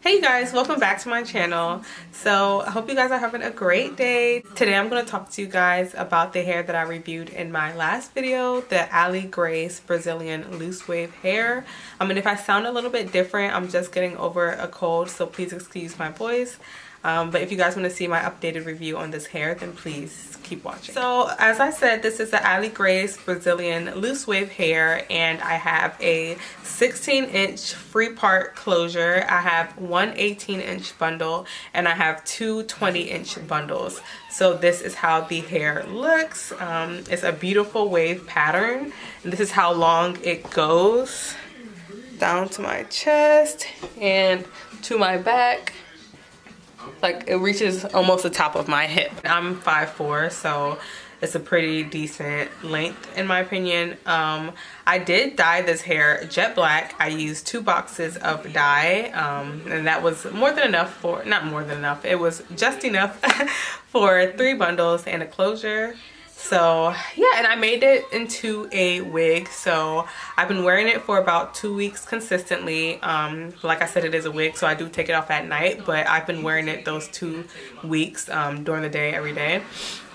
Hey you guys, welcome back to my channel. So I hope you guys are having a great day. Today I'm going to talk to you guys about the hair that I reviewed in my last video, the Ali Grace Brazilian loose wave hair. And if I sound a little bit different, I'm just getting over a cold, so please excuse my voice. But if you guys want to see my updated review on this hair, then please keep watching. So as I said, this is the Ali Grace Brazilian loose wave hair, and I have a 16-inch free part closure. I have one 18-inch bundle, and I have two 20-inch bundles. So this is how the hair looks. It's a beautiful wave pattern, and this is how long it goes down to my chest and to my back. Like, it reaches almost the top of my hip. I'm 5'4", so it's a pretty decent length in my opinion. I did dye this hair jet black. I used 2 boxes of dye, and that was more than enough for, not more than enough, it was just enough for 3 bundles and a closure. So yeah, and I made it into a wig, so I've been wearing it for about 2 weeks consistently. Like I said, it is a wig, so I do take it off at night, but I've been wearing it those 2 weeks during the day, every day.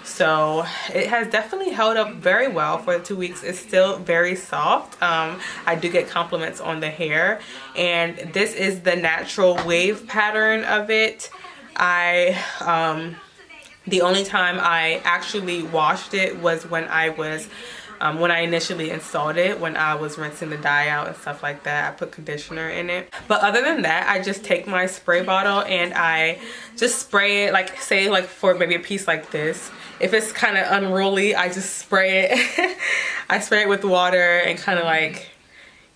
So it has definitely held up very well for the 2 weeks. It's still very soft. I do get compliments on the hair, and this is the natural wave pattern of it. The only time I actually washed it was when I initially installed it, when I was rinsing the dye out and stuff like that. I put conditioner in it. But other than that, I just take my spray bottle and I just spray it, like say like for maybe a piece like this. If it's kind of unruly, I just spray it. I spray it with water and kind of like,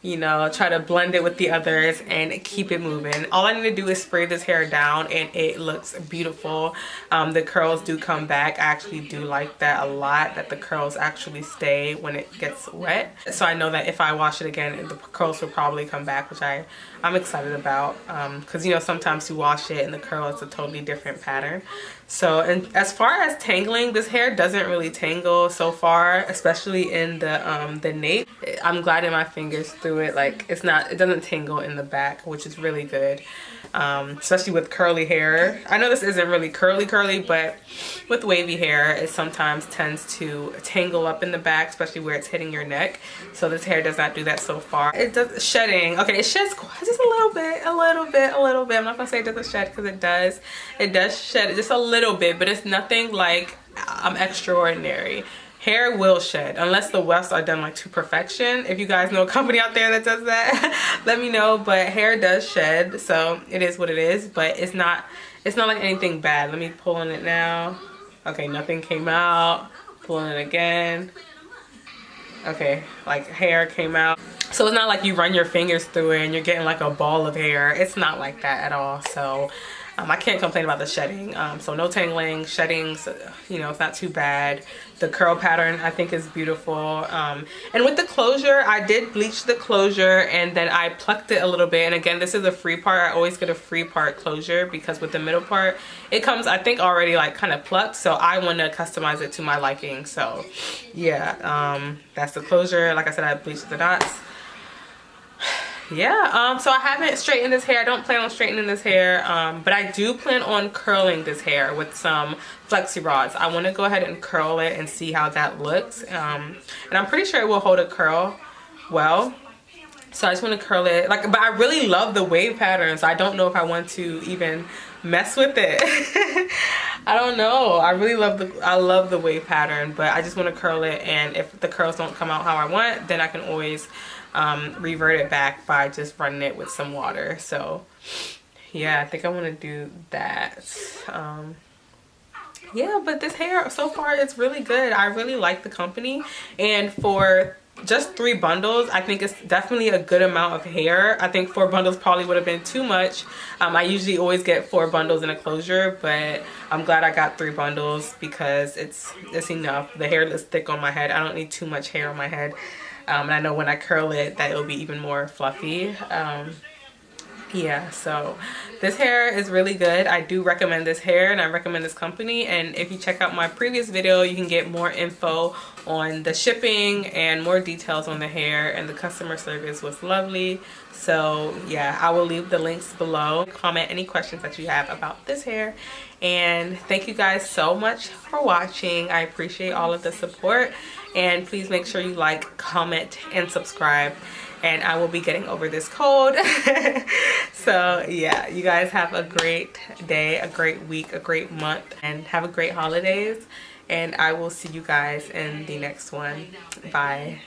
you know, try to blend it with the others and keep it moving. All I need to do is spray this hair down and it looks beautiful. The curls do come back. I actually do like that a lot, that the curls actually stay when it gets wet. So I know that if I wash it again, the curls will probably come back, which I'm excited about, because you know, sometimes you wash it and the curl is a totally different pattern. So, and as far as tangling, this hair doesn't really tangle so far, especially in the nape. I'm gliding my fingers through it, like it doesn't tangle in the back, which is really good. Especially with curly hair. I know this isn't really curly, but with wavy hair, it sometimes tends to tangle up in the back, especially where it's hitting your neck. So this hair does not do that so far. It does shedding. Okay, it sheds just a little bit. I'm not gonna say it doesn't shed, because it does. It does shed just a little bit, but it's nothing like extraordinary. Hair will shed unless the wefts are done like to perfection. If you guys know a company out there that does that, let me know. But hair does shed, so it is what it is. But it's not like anything bad. Let me pull on it now. Okay, nothing came out. Pulling it again. Okay, like hair came out. So it's not like you run your fingers through it and you're getting like a ball of hair. It's not like that at all. So I can't complain about the shedding. So no tangling, sheddings, you know, it's not too bad. The curl pattern I think is beautiful. And with the closure, I did bleach the closure and then I plucked it a little bit. And again, this is a free part. I always get a free part closure because with the middle part, it comes, I think, already like kind of plucked. So I want to customize it to my liking. So yeah, that's the closure. Like I said, I bleached the knots. Yeah, so I haven't straightened this hair. I don't plan on straightening this hair, but I do plan on curling this hair with some flexi rods. I want to go ahead and curl it and see how that looks, and I'm pretty sure it will hold a curl well. So I just want to curl it, like, but I really love the wave pattern, so I don't know if I want to even mess with it. I don't know. I really love the wave pattern, but I just want to curl it, and if the curls don't come out how I want, then I can always revert it back by just running it with some water. So yeah, I think I want to do that. Yeah, but this hair so far, it's really good. I really like the company, and for just 3 bundles, I think it's definitely a good amount of hair. I think 4 bundles probably would have been too much. I usually always get 4 bundles in a closure, but I'm glad I got 3 bundles because it's enough. The hair is thick on my head. I don't need too much hair on my head. And I know when I curl it that it'll be even more fluffy. yeah, so this hair is really good. I do recommend this hair and I recommend this company, and if you check out my previous video you can get more info on the shipping and more details on the hair, and the customer service was lovely. So yeah, I will leave the links below. Comment any questions that you have about this hair, and thank you guys so much for watching. I appreciate all of the support, and please make sure you like, comment, and subscribe, and I will be getting over this cold. So yeah, you guys have a great day, a great week, a great month, and have a great holidays, and I will see you guys in the next one. Bye.